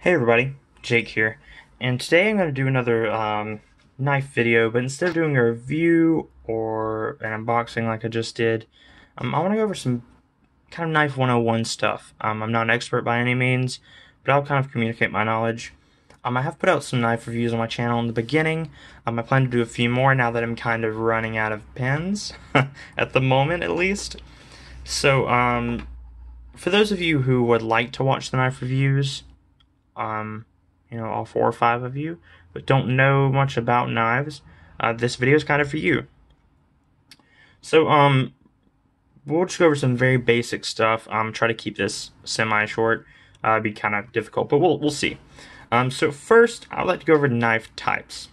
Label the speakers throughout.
Speaker 1: Hey everybody, Jake here, and today I'm going to do another knife video, but instead of doing a review or an unboxing like I just did, I want to go over some kind of knife 101 stuff. I'm not an expert by any means, but I'll kind of communicate my knowledge. I have put out some knife reviews on my channel in the beginning. I plan to do a few more now that I'm kind of running out of pens, at the moment at least. So, for those of you who would like to watch the knife reviews, all 4 or 5 of you, but don't know much about knives, this video is kind of for you. So, we'll just go over some very basic stuff. Try to keep this semi-short. It'd be kind of difficult, but we'll see. So first, I'd like to go over knife types.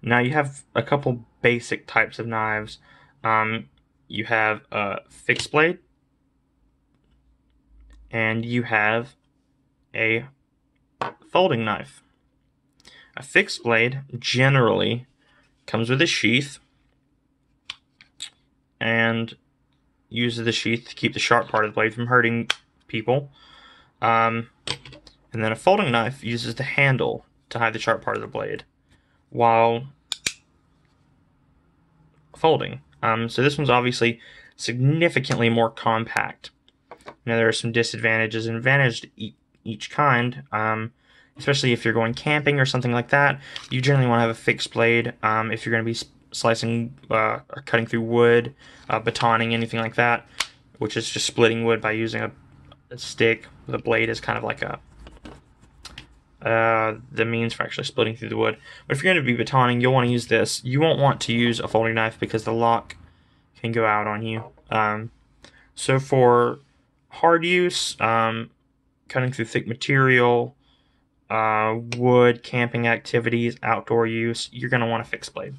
Speaker 1: Now, you have a couple basic types of knives. You have a fixed blade, and you have a folding knife. A fixed blade generally comes with a sheath and uses the sheath to keep the sharp part of the blade from hurting people. And then a folding knife uses the handle to hide the sharp part of the blade while folding. So this one's obviously significantly more compact. Now there are some disadvantages and advantages to each kind, especially if you're going camping or something like that. You generally want to have a fixed blade if you're going to be slicing or cutting through wood, batoning, anything like that, which is just splitting wood by using a stick. The blade is kind of like the means for actually splitting through the wood. But if you're going to be batoning, you'll want to use this. You won't want to use a folding knife because the lock can go out on you. So for hard use, cutting through thick material, wood, camping activities, outdoor use, you're going to want a fixed blade.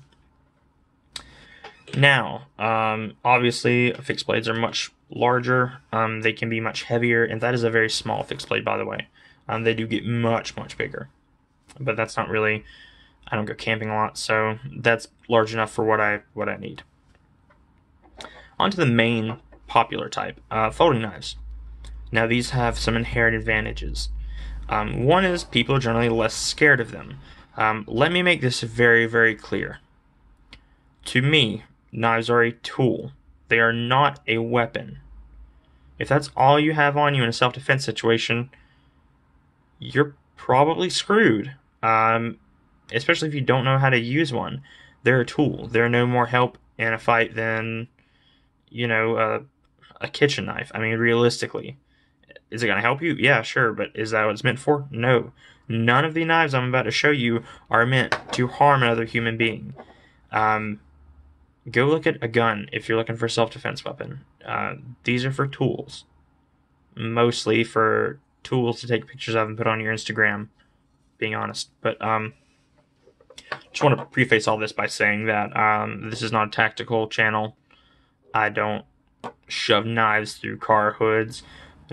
Speaker 1: Now, obviously, fixed blades are much larger. They can be much heavier, and that is a very small fixed blade, by the way. They do get much, much bigger. But that's not really, I don't go camping a lot, so that's large enough for what I need. On to the main popular type, folding knives. Now, these have some inherent advantages. One is people are generally less scared of them. Let me make this very, very clear. To me, knives are a tool. They are not a weapon. If that's all you have on you in a self-defense situation, you're probably screwed. Especially if you don't know how to use one. They're a tool. They're no more help in a fight than, a kitchen knife. I mean, realistically. Is it going to help you? Yeah, sure, but is that what it's meant for? No. None of the knives I'm about to show you are meant to harm another human being. Go look at a gun if you're looking for a self-defense weapon. These are for tools. Mostly for tools to take pictures of and put on your Instagram, being honest. But just want to preface all this by saying that this is not a tactical channel. I don't shove knives through car hoods.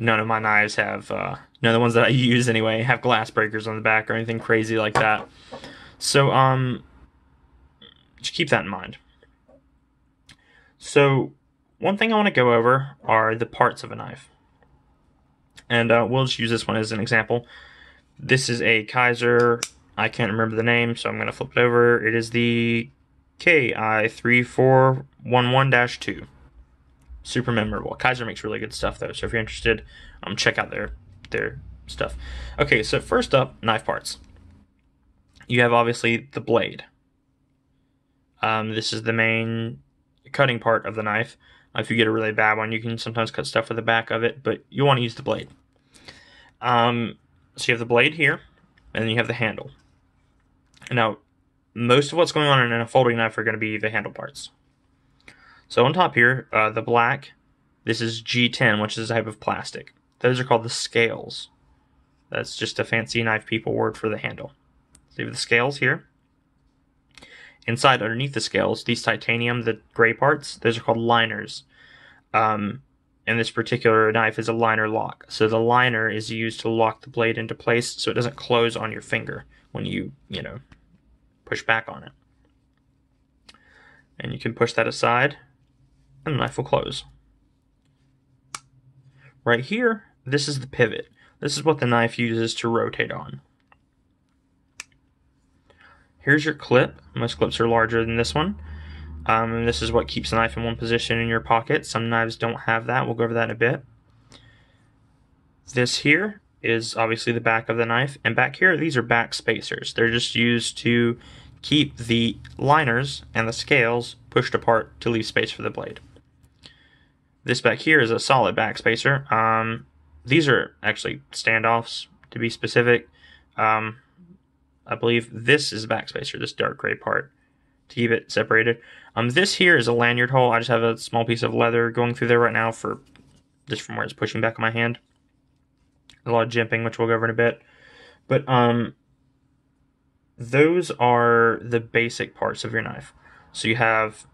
Speaker 1: None of my knives have, none of the ones that I use anyway, have glass breakers on the back or anything crazy like that. So, just keep that in mind. So, one thing I want to go over are the parts of a knife. And we'll just use this one as an example. This is a Kaiser, I can't remember the name, so I'm going to flip it over. It is the KI3411-2. Super memorable. Kaiser makes really good stuff though, so if you're interested, check out their stuff. Okay, so first up, knife parts. You have obviously the blade. This is the main cutting part of the knife. If you get a really bad one, you can sometimes cut stuff with the back of it, but you'll want to use the blade. So you have the blade here, and then you have the handle. Now, most of what's going on in a folding knife are going to be the handle parts. So on top here, the black, this is G10, which is a type of plastic. Those are called the scales. That's just a fancy knife people word for the handle. So you have the scales here. Inside, underneath the scales, these titanium, the gray parts, those are called liners. And this particular knife is a liner lock. So the liner is used to lock the blade into place so it doesn't close on your finger when you push back on it. And you can push that aside, and the knife will close. Right here, this is the pivot. This is what the knife uses to rotate on. Here's your clip. Most clips are larger than this one. And this is what keeps the knife in one position in your pocket. Some knives don't have that. We'll go over that in a bit. This here is obviously the back of the knife, and back here, these are back spacers. They're just used to keep the liners and the scales pushed apart to leave space for the blade. This back here is a solid back spacer. These are actually standoffs, to be specific. I believe this is a back spacer, this dark gray part, to keep it separated. This here is a lanyard hole. I just have a small piece of leather going through there right now for just from where it's pushing back on my hand. A lot of jimping, which we'll go over in a bit. But those are the basic parts of your knife. So you have,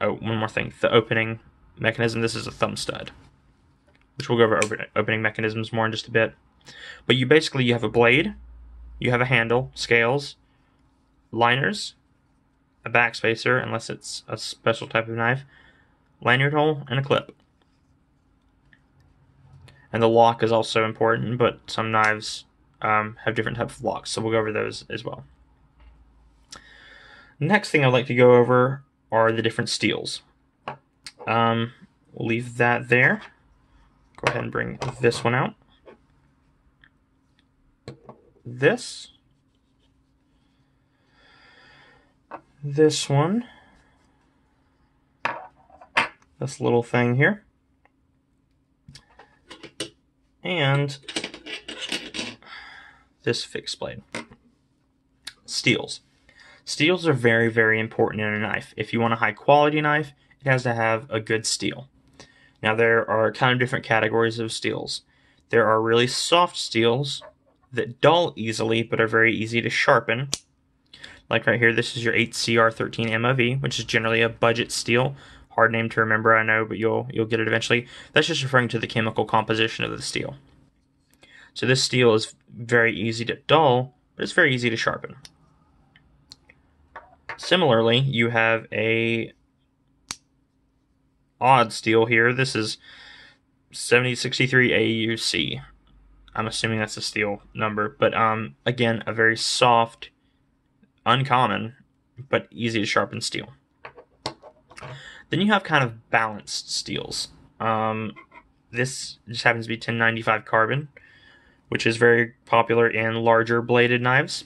Speaker 1: oh, one more thing, the opening mechanism. This is a thumb stud, which we'll go over opening mechanisms more in just a bit. But you have a blade, you have a handle, scales, liners, a back spacer, unless it's a special type of knife, lanyard hole, and a clip. And the lock is also important, but some knives have different types of locks, so we'll go over those as well. Next thing I'd like to go over are the different steels. We'll leave that there. Go ahead and bring this one out. This one, this little thing here, and this fixed blade. Steels. Steels are very, very important in a knife. If you want a high quality knife, it has to have a good steel. Now there are kind of different categories of steels. There are really soft steels that dull easily but are very easy to sharpen. Like right here, this is your 8CR13 MOV, which is generally a budget steel. Hard name to remember, I know, but you'll get it eventually. That's just referring to the chemical composition of the steel. So this steel is very easy to dull, but it's very easy to sharpen. Similarly, you have a odd steel here. This is 7063 AUC. I'm assuming that's a steel number, but again, a very soft, uncommon, but easy to sharpen steel. Then you have kind of balanced steels. This just happens to be 1095 carbon, which is very popular in larger bladed knives.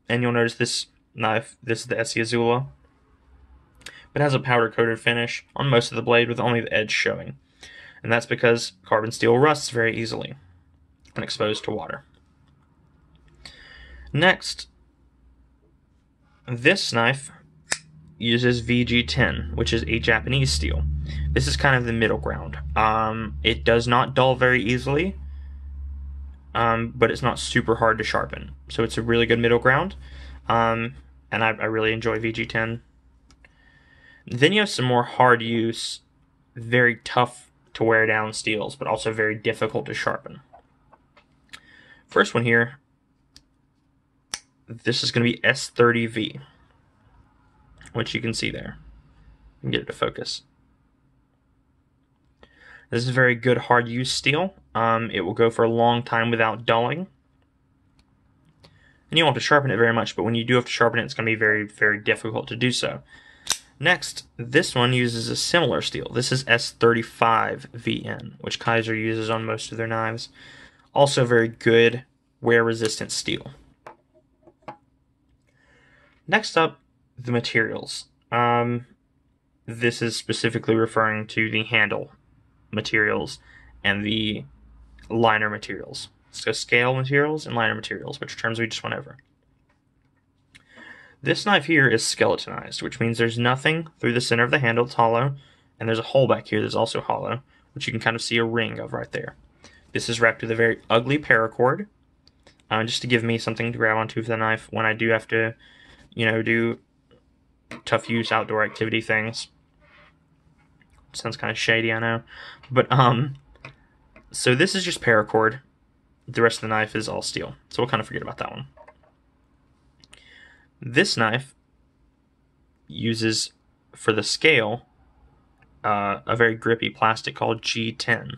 Speaker 1: And you'll notice this knife, this is the Essie Azula, but has a powder coated finish on most of the blade with only the edge showing. And that's because carbon steel rusts very easily when exposed to water. Next, this knife uses VG10, which is a Japanese steel. This is kind of the middle ground. It does not dull very easily, but it's not super hard to sharpen. So it's a really good middle ground, and I really enjoy VG10. Then you have some more hard use, very tough to wear down steels, but also very difficult to sharpen. First one here, this is going to be S30V, which you can see there. You can get it to focus. This is a very good hard use steel. It will go for a long time without dulling. And you won't have to sharpen it very much, but when you do have to sharpen it, it's going to be very, very difficult to do so. Next, this one uses a similar steel. This is S35VN, which Kaiser uses on most of their knives. Also very good wear-resistant steel. Next up, the materials. This is specifically referring to the handle materials and the liner materials. So scale materials and liner materials, which are terms we just went over. This knife here is skeletonized, which means there's nothing through the center of the handle. It's hollow, and there's a hole back here that's also hollow, which you can kind of see a ring of right there. This is wrapped with a very ugly paracord, just to give me something to grab onto with the knife when I do have to, do tough use outdoor activity things. Sounds kind of shady, I know. But, so this is just paracord. The rest of the knife is all steel, so we'll kind of forget about that one. This knife uses, for the scale, a very grippy plastic called G10,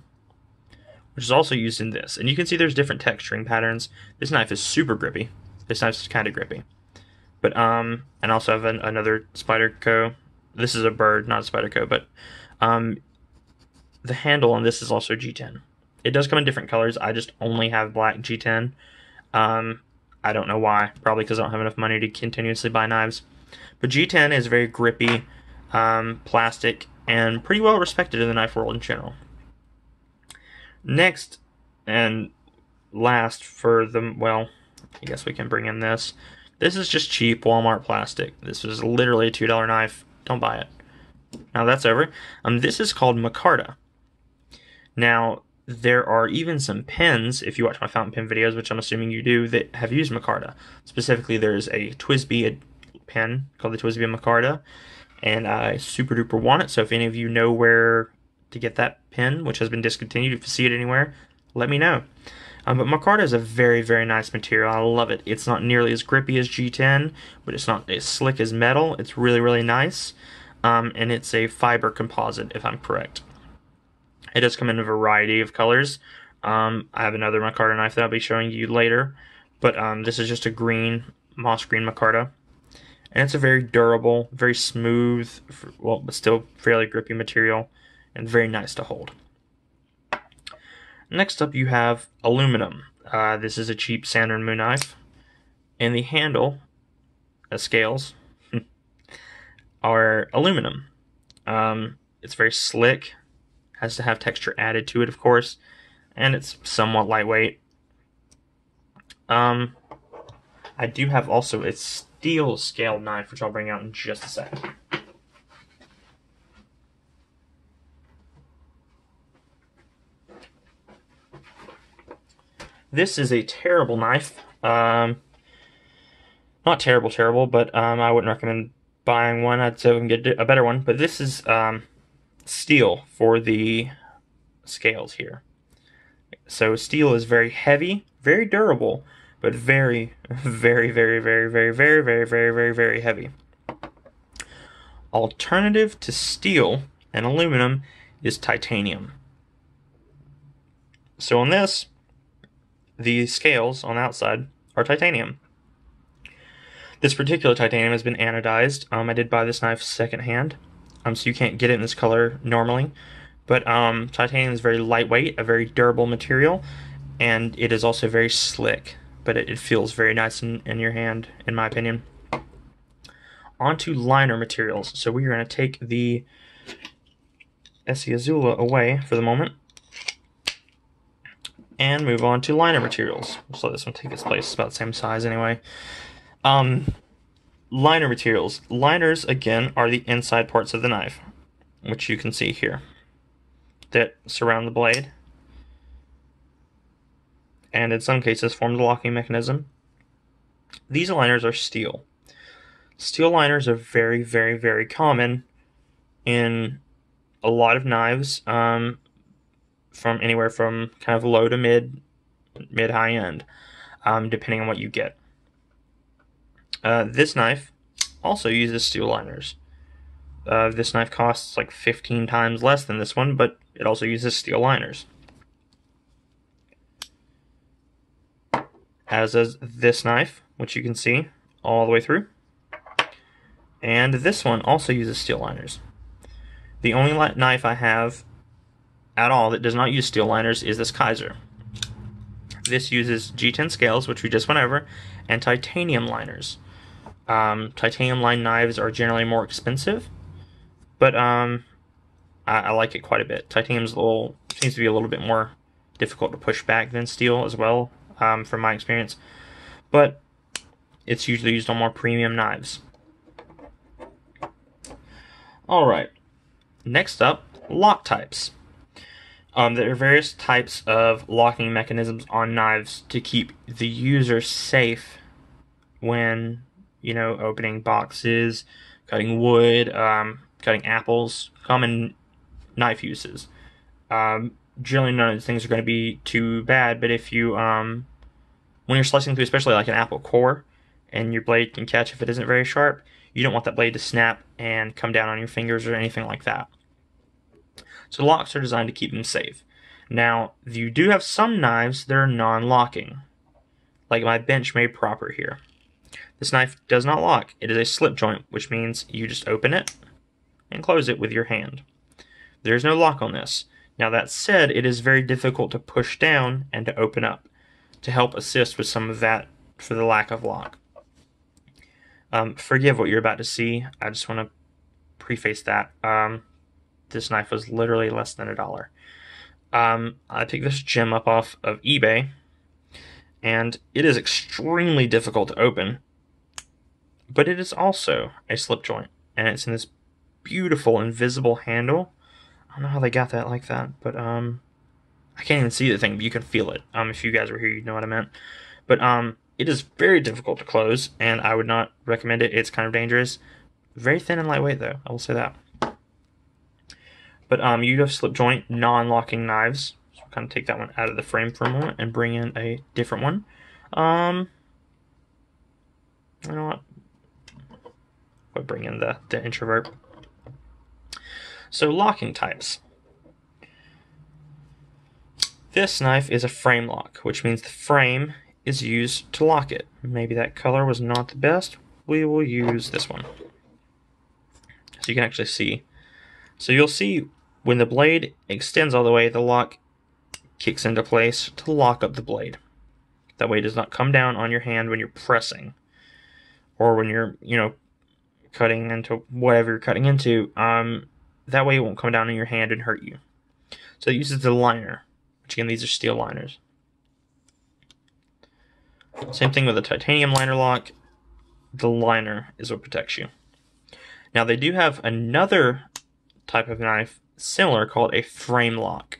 Speaker 1: which is also used in this. And you can see there's different texturing patterns. This knife is super grippy. This knife's kind of grippy. But and I also have another Spyderco. This is a bird, not a Spyderco, but the handle on this is also G10. It does come in different colors. I just only have black G10. I don't know why. Probably because I don't have enough money to continuously buy knives. But G10 is very grippy, plastic, and pretty well respected in the knife world in general. Next and last for the, well, I guess we can bring in this. This is just cheap Walmart plastic. This is literally a $2 knife. Don't buy it. Now that's over. This is called micarta. Now, there are even some pens, if you watch my fountain pen videos, which I'm assuming you do, that have used micarta. Specifically, there's a TWSBI pen called the TWSBI micarta, and I super duper want it. So if any of you know where to get that pen, which has been discontinued, if you see it anywhere, let me know. But micarta is a very, very nice material. I love it. It's not nearly as grippy as G10, but it's not as slick as metal. It's really, really nice. And it's a fiber composite, if I'm correct. It does come in a variety of colors. I have another micarta knife that I'll be showing you later, but this is just a green, moss green micarta. And it's a very durable, very smooth, well, but still fairly grippy material, and very nice to hold. Next up you have aluminum. This is a cheap Saturn Moon knife. And the handle, scales, are aluminum. It's very slick, has to have texture added to it, of course, and it's somewhat lightweight. I do have also a steel scaled knife, which I'll bring out in just a second. This is a terrible knife. Not terrible, but I wouldn't recommend buying one. I'd say we can get a better one. But this is steel for the scales here. So steel is very heavy, very durable, but very, very, very, very, very, very, very, very, very, very heavy. Alternative to steel and aluminum is titanium. So on this, the scales on the outside are titanium. This particular titanium has been anodized. I did buy this knife secondhand, so you can't get it in this color normally. But titanium is very lightweight, a very durable material, and it is also very slick. But it feels very nice in your hand, in my opinion. Onto liner materials. So we are going to take the Essie Azula away for the moment and move on to liner materials. Just let this one take its place. It's about the same size anyway. Liner materials. Liners, again, are the inside parts of the knife, which you can see here, that surround the blade, and in some cases form the locking mechanism. These liners are steel. Steel liners are very, very, very common in a lot of knives, from anywhere from kind of low to mid-high end, depending on what you get. This knife also uses steel liners. This knife costs like 15 times less than this one, but it also uses steel liners. As does this knife, which you can see all the way through. And this one also uses steel liners. The only knife I have at all that does not use steel liners is this Kaiser. This uses G10 scales, which we just went over, and titanium liners. Titanium line knives are generally more expensive, but I like it quite a bit. Titanium seems to be a little bit more difficult to push back than steel as well, from my experience, but it's usually used on more premium knives. Alright, next up, lock types. There are various types of locking mechanisms on knives to keep the user safe when, opening boxes, cutting wood, cutting apples, common knife uses. Generally none of these things are going to be too bad, but if you, when you're slicing through, especially like an apple core, and your blade can catch if it isn't very sharp, you don't want that blade to snap and come down on your fingers or anything like that. So locks are designed to keep them safe. Now, you do have some knives that are non-locking, like my Benchmade Proper here. This knife does not lock. It is a slip joint, which means you just open it and close it with your hand. There's no lock on this. Now that said, it is very difficult to push down and to open up to help assist with some of that for the lack of lock. Forgive what you're about to see. I just want to preface that. This knife was literally less than $1. I picked this gem up off of eBay, and it is extremely difficult to open, but it is also a slip joint, and it's in this beautiful invisible handle. I don't know how they got that like that, but I can't even see the thing, but you can feel it. If you guys were here, you'd know what I meant. But it is very difficult to close, and I would not recommend it. It's kind of dangerous. Very thin and lightweight, though. I will say that. But you have slip joint, non-locking knives. So I'll kind of take that one out of the frame for a moment and bring in a different one. You know what? I'll bring in the introvert. So locking types. This knife is a frame lock, which means the frame is used to lock it. Maybe that color was not the best. We will use this one. So you can actually see. So you'll see when the blade extends all the way, the lock kicks into place to lock up the blade. That way it does not come down on your hand when you're pressing, or when you're, cutting into whatever you're cutting into. That way it won't come down on your hand and hurt you. So it uses the liner, which again, these are steel liners. Same thing with a titanium liner lock. The liner is what protects you. Now they do have another type of knife similar called a frame lock.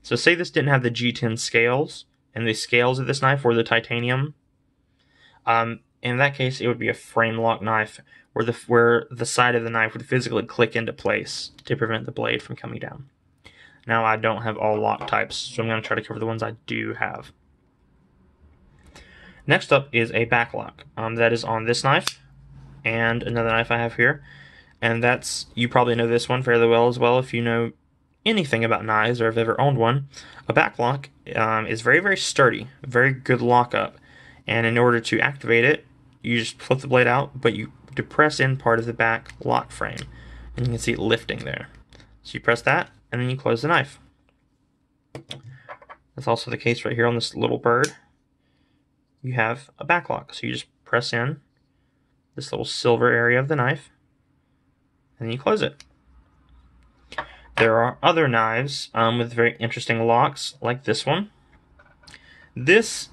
Speaker 1: So say this didn't have the G10 scales, and the scales of this knife were the titanium. In that case, it would be a frame lock knife where the side of the knife would physically click into place to prevent the blade from coming down. Now I don't have all lock types, so I'm going to try to cover the ones I do have. Next up is a back lock. That is on this knife and another knife I have here. And that's, you probably know this one fairly well as well if you know anything about knives or have ever owned one. A back lock is very, very sturdy, very good lockup. And in order to activate it, you just flip the blade out, but you depress in part of the back lock frame. And you can see it lifting there. So you press that, and then you close the knife. That's also the case right here on this little bird. You have a back lock. So you just press in this little silver area of the knife, and then you close it. There are other knives with very interesting locks, like this one. This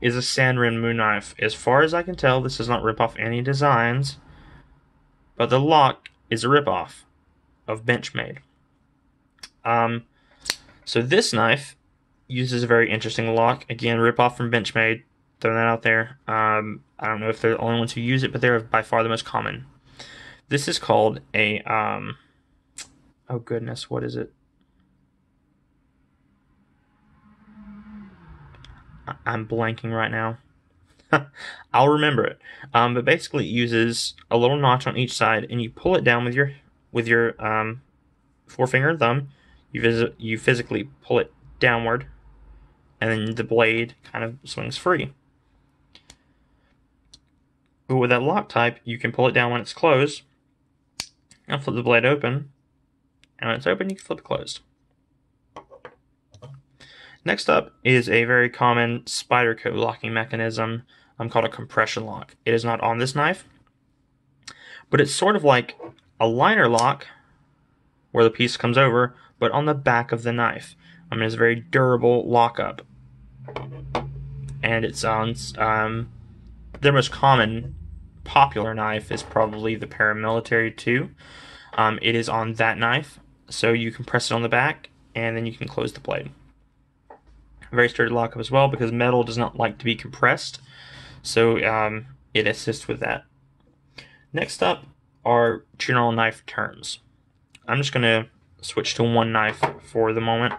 Speaker 1: is a Sanrenmu knife. As far as I can tell, this does not rip off any designs, but the lock is a ripoff of Benchmade. So this knife uses a very interesting lock. Again, ripoff from Benchmade. Throw that out there. I don't know if they're the only ones who use it, but they're by far the most common. This is called a, oh goodness, what is it? I'm blanking right now. I'll remember it. But basically it uses a little notch on each side, and you pull it down with your forefinger and thumb. You physically pull it downward, and then the blade kind of swings free. But with that lock type, you can pull it down when it's closed, and flip the blade open, and when it's open, you can flip it closed. Next up is a very common Spyderco locking mechanism called a compression lock. It is not on this knife, but it's sort of like a liner lock where the piece comes over, but on the back of the knife. It's a very durable lockup, and it's on their most common popular knife is probably the Paramilitary 2. It is on that knife, so you can press it on the back, and then you can close the blade. Very sturdy lockup as well, because metal does not like to be compressed, so it assists with that. Next up are general knife terms. I'm just going to switch to one knife for the moment.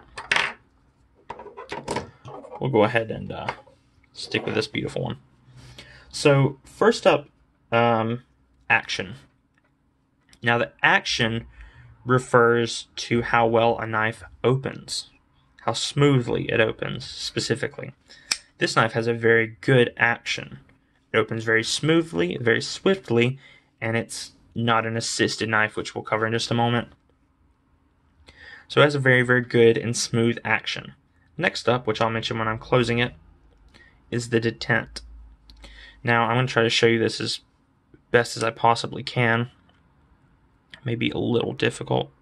Speaker 1: We'll go ahead and stick with this beautiful one. So first up, action. Now the action refers to how well a knife opens, how smoothly it opens specifically. This knife has a very good action. It opens very smoothly, very swiftly, and it's not an assisted knife, which we'll cover in just a moment. So it has a very, very good and smooth action. Next up, which I'll mention when I'm closing it, is the detent. Now I'm going to try to show you this as best as I possibly can. Maybe a little difficult.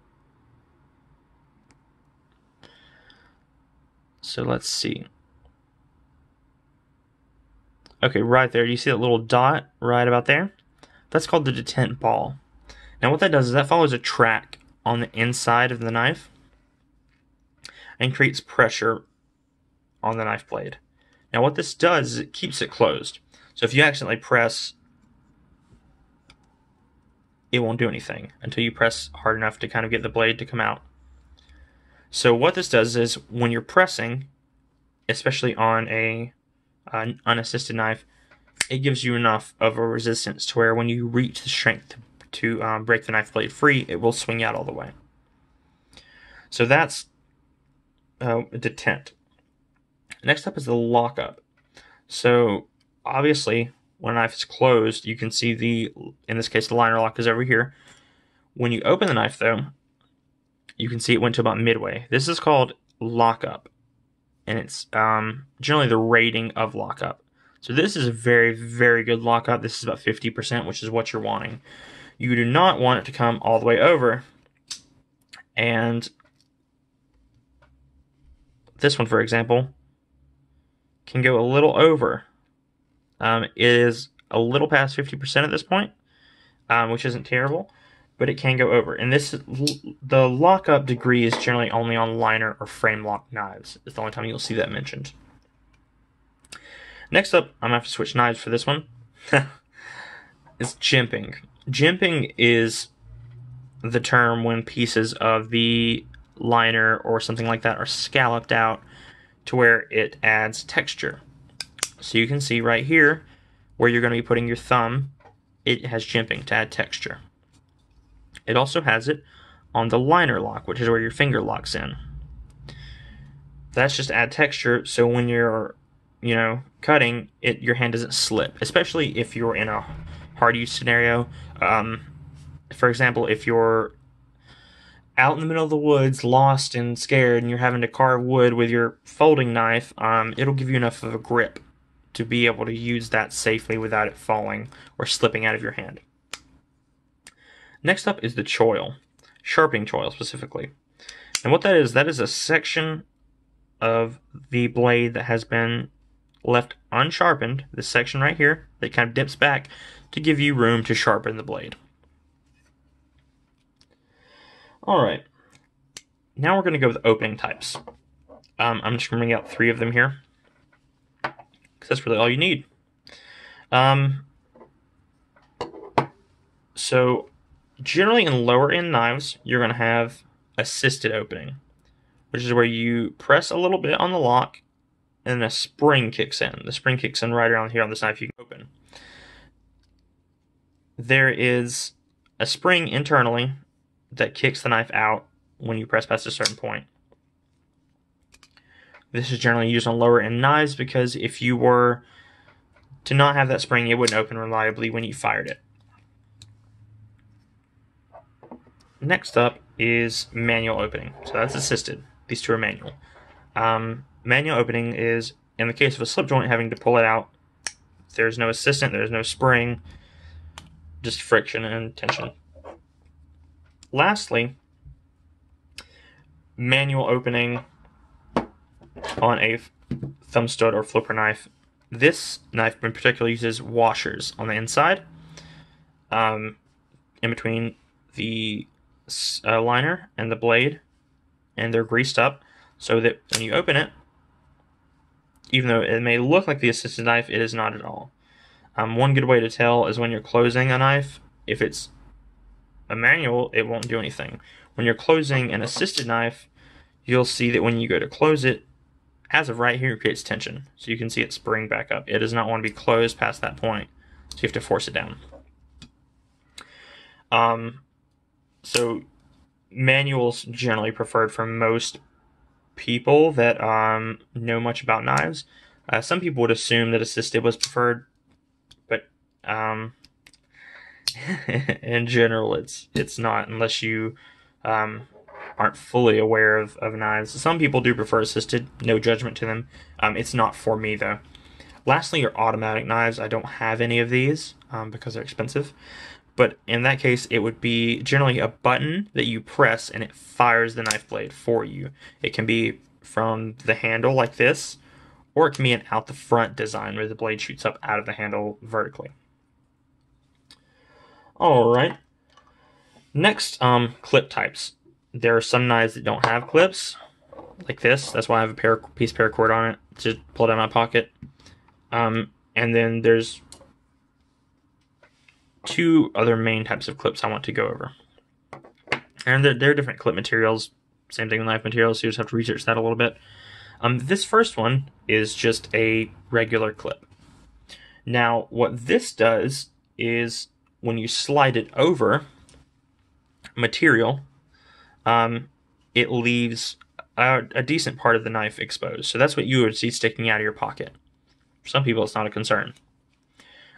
Speaker 1: So let's see. Okay, right there, you see that little dot right about there? That's called the detent ball. Now what that does is that follows a track on the inside of the knife and creates pressure on the knife blade. Now what this does is it keeps it closed. So if you accidentally press, it won't do anything until you press hard enough to kind of get the blade to come out. So what this does is when you're pressing, especially on an unassisted knife, it gives you enough of a resistance to where when you reach the strength to break the knife blade free, it will swing out all the way. So that's detent. Next up is the lockup. So obviously, when a knife is closed, you can see in this case, the liner lock is over here. When you open the knife, though, you can see it went to about midway. This is called lockup, and it's generally the rating of lockup. So this is a very, very good lockup. This is about 50%, which is what you're wanting. You do not want it to come all the way over. And this one, for example, can go a little over. It is a little past 50% at this point, which isn't terrible, but it can go over. And the lockup degree is generally only on liner or frame lock knives. It's the only time you'll see that mentioned. Next up, I'm going to have to switch knives for this one. It's jimping. Jimping is the term when pieces of the liner or something like that are scalloped out to where it adds texture. So you can see right here where you're going to be putting your thumb, it has jimping to add texture. It also has it on the liner lock, which is where your finger locks in. That's just to add texture, so when you're cutting it, your hand doesn't slip, especially if you're in a hard use scenario. For example, if you're out in the middle of the woods, lost and scared, and you're having to carve wood with your folding knife, it'll give you enough of a grip to be able to use that safely without it falling or slipping out of your hand. Next up is the choil, sharpening choil specifically. And what that is a section of the blade that has been left unsharpened, this section right here, that kind of dips back to give you room to sharpen the blade. Alright, now we're going to go with opening types. I'm just going to bring out 3 of them here, because that's really all you need. So, generally in lower end knives, you're going to have assisted opening, which is where you press a little bit on the lock, and a spring kicks in. The spring kicks in right around here on this knife you can open. There is a spring internally that kicks the knife out when you press past a certain point. This is generally used on lower end knives because if you were to not have that spring, it wouldn't open reliably when you fired it. Next up is manual opening. So that's assisted. These 2 are manual. Manual opening is, in the case of a slip joint, having to pull it out. There's no assistant, there's no spring, just friction and tension. Lastly, manual opening on a thumb stud or flipper knife. This knife in particular uses washers on the inside, in between the liner and the blade, and they're greased up so that when you open it, even though it may look like the assisted knife, it is not at all. One good way to tell is when you're closing a knife. If it's a manual, it won't do anything. When you're closing an assisted knife, you'll see that when you go to close it, as of right here, it creates tension. So you can see it spring back up. It does not want to be closed past that point, so you have to force it down. So manuals generally preferred for most people that know much about knives, some people would assume that assisted was preferred, but in general, it's not unless you aren't fully aware of knives. Some people do prefer assisted. No judgment to them. It's not for me though. Lastly, your automatic knives. I don't have any of these because they're expensive. But in that case, it would be generally a button that you press and it fires the knife blade for you. It can be from the handle like this, or it can be an out the front design where the blade shoots up out of the handle vertically. Alright. Next, clip types. There are some knives that don't have clips, like this. That's why I have a piece of paracord on it to pull it out of my pocket. And then there's two other main types of clips I want to go over. And they're different clip materials. Same thing with knife materials, so you just have to research that a little bit. This first one is just a regular clip. Now, what this does is when you slide it over material, it leaves a decent part of the knife exposed. So that's what you would see sticking out of your pocket. For some people, it's not a concern.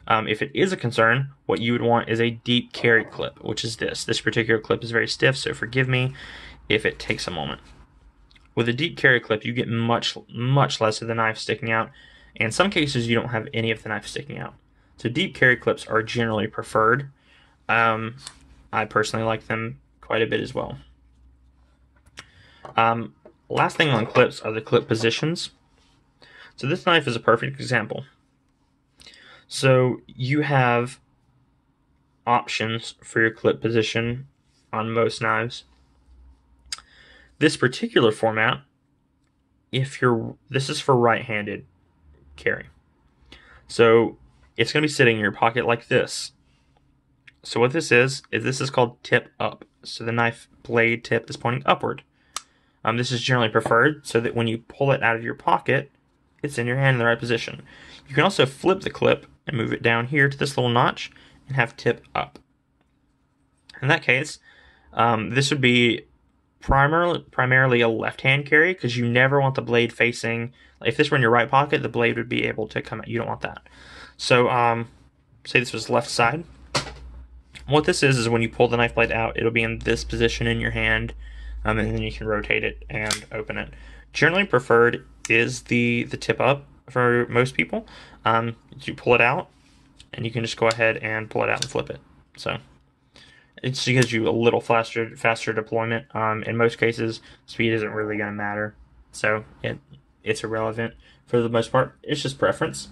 Speaker 1: If it is a concern, what you would want is a deep carry clip, which is this. This particular clip is very stiff, so forgive me if it takes a moment. With a deep carry clip, you get much less of the knife sticking out. In some cases, you don't have any of the knife sticking out. So deep carry clips are generally preferred. I personally like them quite a bit as well. Last thing on clips are the clip positions. So this knife is a perfect example. So you have options for your clip position on most knives. This particular format, this is for right-handed carry. So it's going to be sitting in your pocket like this. So what this is called tip up. So the knife blade tip is pointing upward. This is generally preferred so that when you pull it out of your pocket, it's in your hand in the right position. You can also flip the clip and move it down here to this little notch and have tip up. In that case, this would be primarily a left-hand carry because you never want the blade facing. If this were in your right pocket, the blade would be able to come out. You don't want that. So say this was left side. What this is when you pull the knife blade out, it'll be in this position in your hand, and then you can rotate it and open it. Generally preferred is the tip up for most people. You pull it out, and you can just go ahead and pull it out and flip it. So it just gives you a little faster deployment. In most cases, speed isn't really going to matter, so it's irrelevant for the most part. It's just preference.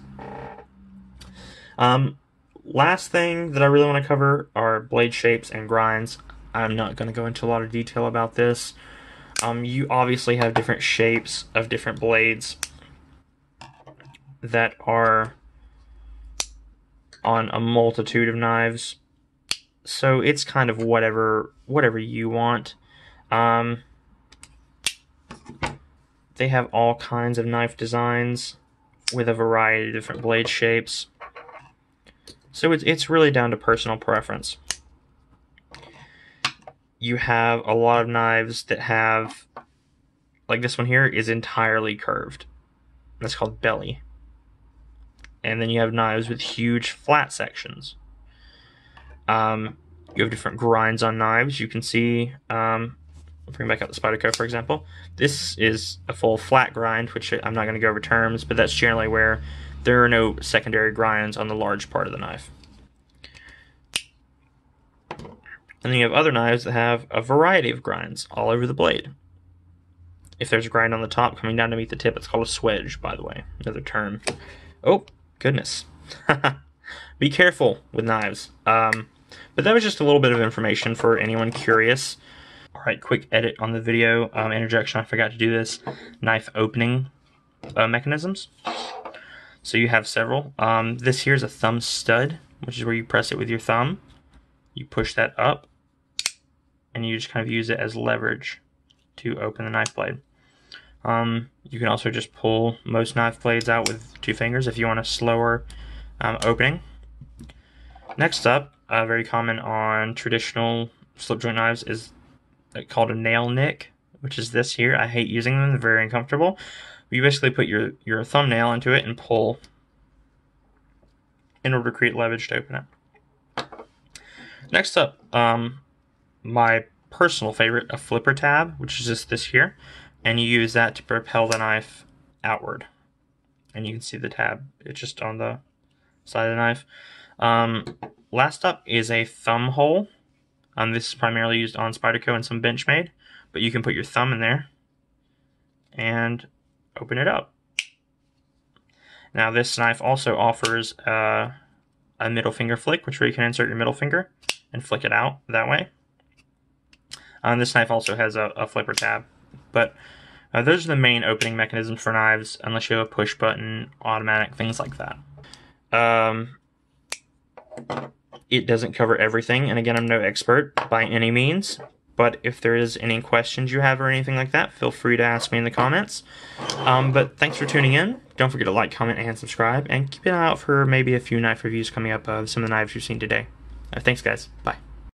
Speaker 1: Last thing that I really want to cover are blade shapes and grinds. I'm not going to go into a lot of detail about this. You obviously have different shapes of different blades that are on a multitude of knives. So it's kind of whatever you want. They have all kinds of knife designs with a variety of different blade shapes. So it's really down to personal preference. You have a lot of knives that have, like this one here is entirely curved. That's called belly. And then you have knives with huge flat sections. You have different grinds on knives. You can see, I'll bring back out the Spyderco for example. This is a full flat grind, which I'm not going to go over terms, but that's generally where there are no secondary grinds on the large part of the knife. And then you have other knives that have a variety of grinds all over the blade. If there's a grind on the top coming down to meet the tip, it's called a swedge, by the way, another term. Oh, goodness. Be careful with knives. But that was just a little bit of information for anyone curious. Alright, quick edit on the video. Interjection, I forgot to do this. Knife opening mechanisms. So you have several. This here is a thumb stud, which is where you press it with your thumb. You push that up, and you just kind of use it as leverage to open the knife blade. You can also just pull most knife blades out with 2 fingers if you want a slower opening. Next up, very common on traditional slip joint knives is called a nail nick, which is this here. I hate using them, they're very uncomfortable. You basically put your thumbnail into it and pull in order to create leverage to open it. Next up, my personal favorite, a flipper tab, which is just this here, and you use that to propel the knife outward. And you can see the tab, it's just on the side of the knife. Last up is a thumb hole. This is primarily used on Spyderco and some Benchmade, but you can put your thumb in there and open it up. Now this knife also offers a middle finger flick, which where you can insert your middle finger and flick it out that way. This knife also has a flipper tab, but those are the main opening mechanisms for knives, unless you have a push button, automatic, things like that. It doesn't cover everything, and again, I'm no expert by any means, but if there is any questions you have or anything like that, feel free to ask me in the comments. But thanks for tuning in. Don't forget to like, comment, and subscribe, and keep an eye out for maybe a few knife reviews coming up of some of the knives you've seen today. Thanks, guys. Bye.